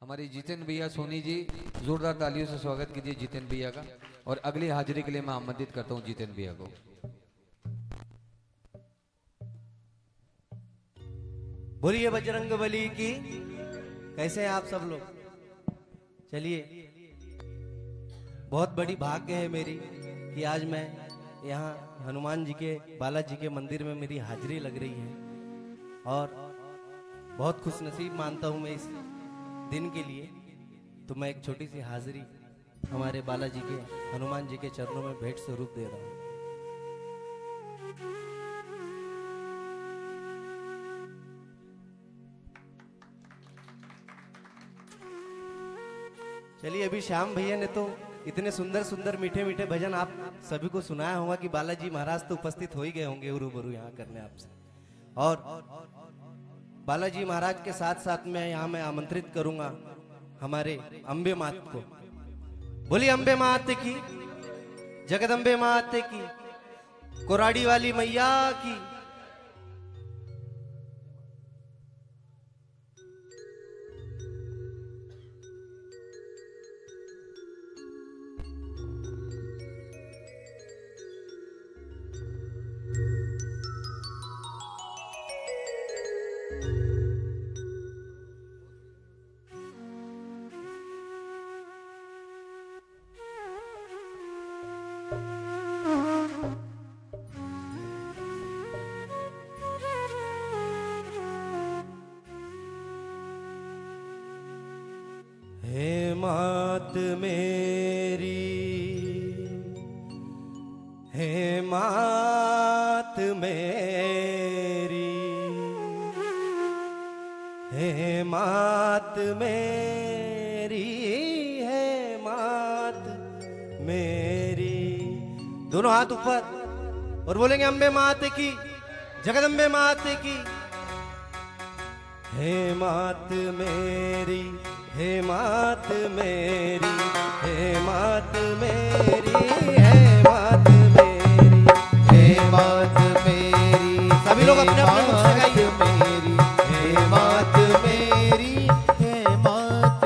हमारी जितेन भैया सोनी जी, जोरदार तालियों से स्वागत कीजिए जितेन भैया का। और अगली हाजिरी के लिए मैं आमंत्रित करता हूं जितेन भैया को। बोलिए बजरंगबली की। कैसे हैं आप सब लोग? चलिए, बहुत बड़ी भाग्य है मेरी कि आज मैं यहाँ हनुमान जी के, बालाजी के मंदिर में मेरी हाजिरी लग रही है और बहुत खुश नसीब मानता हूँ मैं इस दिन के लिए। तो मैं एक छोटी सी हाजिरी हमारे बालाजी के, हनुमान जी के चरणों में भेंट स्वरूप दे रहा हूँ। चलिए, अभी श्याम भैया ने तो इतने सुंदर सुंदर मीठे मीठे भजन आप सभी को सुनाया होगा कि बालाजी महाराज तो उपस्थित हो ही गए होंगे रूबरू यहाँ करने आपसे। और बालाजी महाराज के साथ साथ में यहाँ मैं आमंत्रित करूंगा हमारे अम्बे मात को। बोलिए अम्बे मात की, जगदम्बे मात की, कोराड़ी वाली मैया की। हे मात मेरी, हे मात मेरी, हे मात मेरी, हे मात मेरी। दोनों हाथ ऊपर और बोलेंगे अम्बे मात की, जगदम्बे मात की। हे मात मेरी, हे मात मेरी, हे मात मेरी, हे मात मेरी, हे मात मेरी। सभी लोग अपने अपने मुख से गाइए। मेरी, हे मात मेरी, हे मात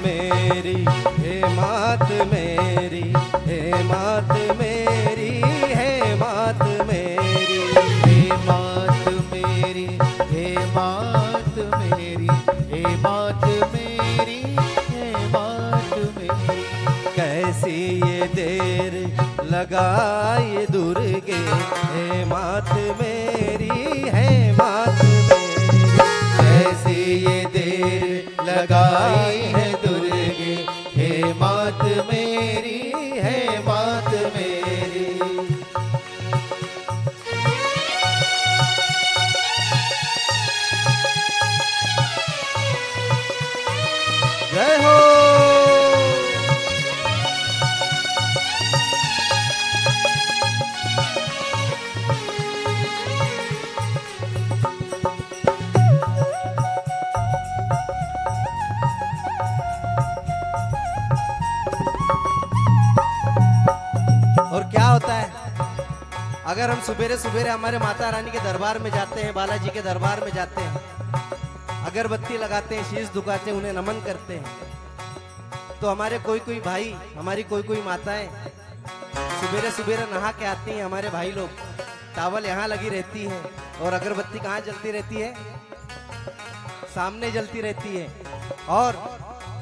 मेरी, हे मात मेरी, हे मात मेरी, हे मात मेरी, हे मात मेरी, हे मात मेरी, हे मात मेरी, हे मात मेरी, हे मात मेरी। कैसी ये देर लगाई दुर्गे, हे मात मेरी, हे मात मेरी। कैसी ये देर लगाई है दुर्गे, हे मात मेरी, हे मात मेरी। जय हो। और क्या होता है अगर हम सुबेरे सुबेरे हमारे माता रानी के दरबार में जाते हैं, बालाजी के दरबार में जाते हैं, अगरबत्ती लगाते हैं, शीश झुकाते हैं, उन्हें नमन करते हैं, तो हमारे कोई कोई भाई, हमारी कोई कोई माताएं सुबेरे सुबेरे नहा के आती हैं। हमारे भाई लोग, टावल यहाँ लगी रहती है और अगरबत्ती कहाँ जलती रहती है? सामने जलती रहती है। और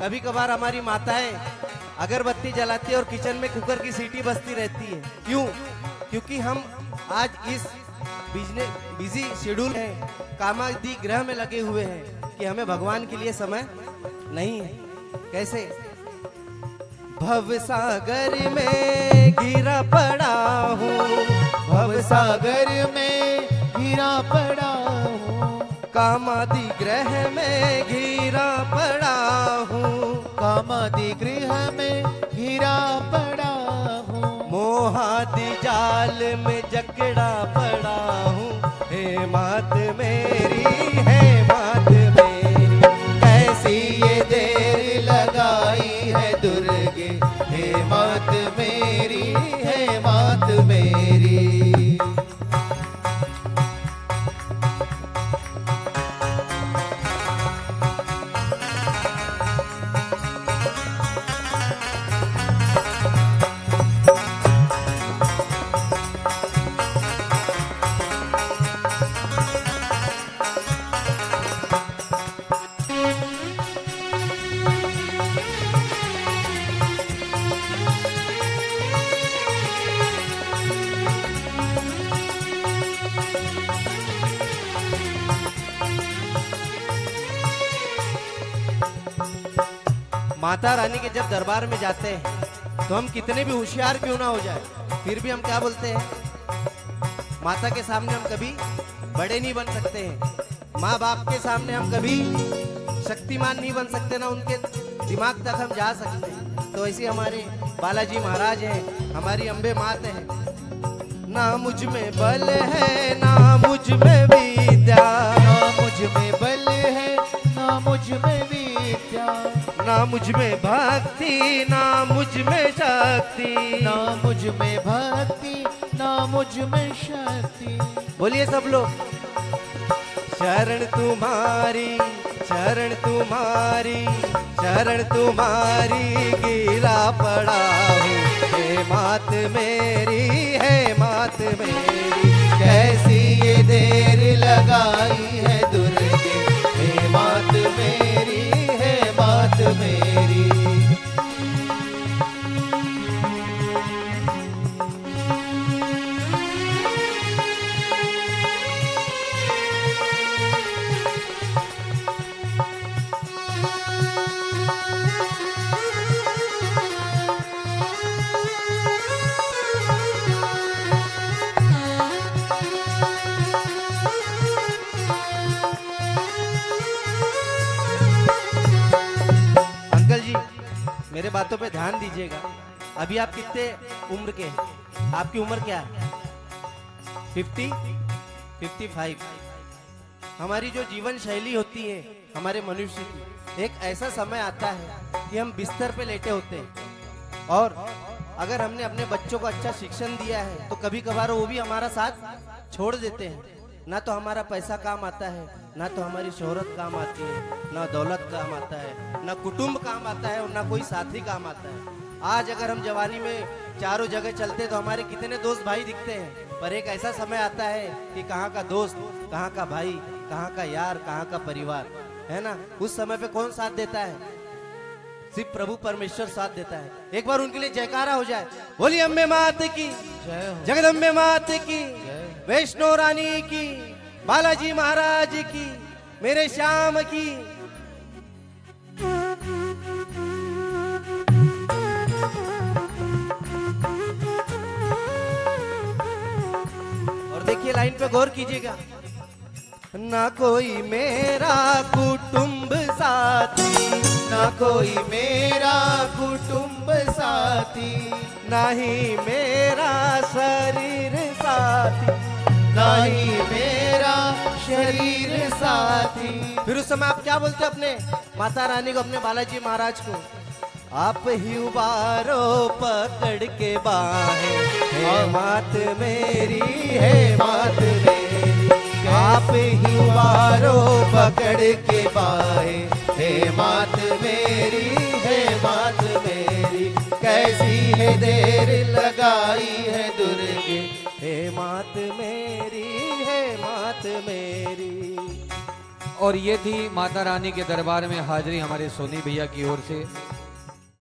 कभी कभार हमारी माताएं अगरबत्ती जलाती है और किचन में कुकर की सीटी बजती रहती है। क्यों? क्योंकि हम आज इस बिजी शेड्यूल है, कामादि ग्रह में लगे हुए हैं कि हमें भगवान के लिए समय नहीं है। कैसे? भव सागर में घिरा पड़ा हूँ, भव सागर में घिरा पड़ा हूँ, कामादि ग्रह में घिरा पड़ा हूँ, कामादि गृह में घिरा पड़ा हूँ, मोहादि जाल में जकड़ा पड़ा हूँ। हे मात मेरी, हे मात मेरी। कैसी ये देर लगाई है दुर्गे, हे मात मेरी, हे मात मेरी। माता रानी के जब दरबार में जाते हैं तो हम कितने भी होशियार क्यों ना हो जाए, फिर भी हम क्या बोलते हैं, माता के सामने हम कभी बड़े नहीं बन सकते हैं, माँ बाप के सामने हम कभी शक्तिमान नहीं बन सकते, ना उनके दिमाग तक हम जा सकते हैं। तो ऐसे हमारे बालाजी महाराज हैं, हमारी अम्बे मात है। ना मुझ में बल है ना मुझ में विद्या, ना मुझ में बल है ना मुझ में विद्या, ना मुझ में भक्ति ना मुझ में शक्ति, ना मुझ में भक्ति ना मुझ में शक्ति। बोलिए सब लोग। शरण तुम्हारी शरण तुम्हारी शरण तुम्हारी गिरा पड़ा हूँ, हे मात मेरी है मात मेरी, कैसी ये देर लगाई है दुर्गे, हे मात मेरी है मात मेरी। मेरे बातों पे ध्यान दीजिएगा। अभी आप कितने उम्र के हैं? आपकी उम्र क्या है? 50, 55। हमारी जो जीवन शैली होती है हमारे मनुष्य की, एक ऐसा समय आता है कि हम बिस्तर पे लेटे होते हैं और अगर हमने अपने बच्चों को अच्छा शिक्षण दिया है तो कभी कभार वो भी हमारा साथ छोड़ देते हैं। ना तो हमारा पैसा काम आता है, ना तो हमारी शोहरत काम आती है, ना दौलत काम आता है, ना कुटुंब काम आता है और ना कोई साथी काम आता है। आज अगर हम जवानी में चारों जगह चलते तो हमारे कितने दोस्त भाई दिखते हैं, पर एक ऐसा समय आता है कि कहाँ का दोस्त, कहाँ का भाई, कहाँ का यार, कहाँ का परिवार, है ना। उस समय पे कौन साथ देता है? सिर्फ प्रभु परमेश्वर साथ देता है। एक बार उनके लिए जयकारा हो जाए। बोली अम्बे मात की जय हो। जगदम्बे मात की, वैष्णो रानी की, बालाजी महाराज की, मेरे श्याम की। और देखिए लाइन पे गौर कीजिएगा। ना कोई मेरा कुटुंब साथी, ना कोई मेरा कुटुंब साथी, ना ही मेरा शरीर साथी, ना ही मेरा शरीर साथी। फिर उस समय आप क्या बोलते अपने माता रानी को, अपने बालाजी महाराज को? आप ही उबारो पकड़ के बाहें, हे मात मेरी है मात मेरी, आप ही उबारो पकड़ के बाहें, हे मात मेरी है मात मेरी, कैसी है देर लगाई है दुर्गे, हे मात मेरी है मात मेरी। और ये थी माता रानी के दरबार में हाजिरी हमारे सोनी भैया की ओर से।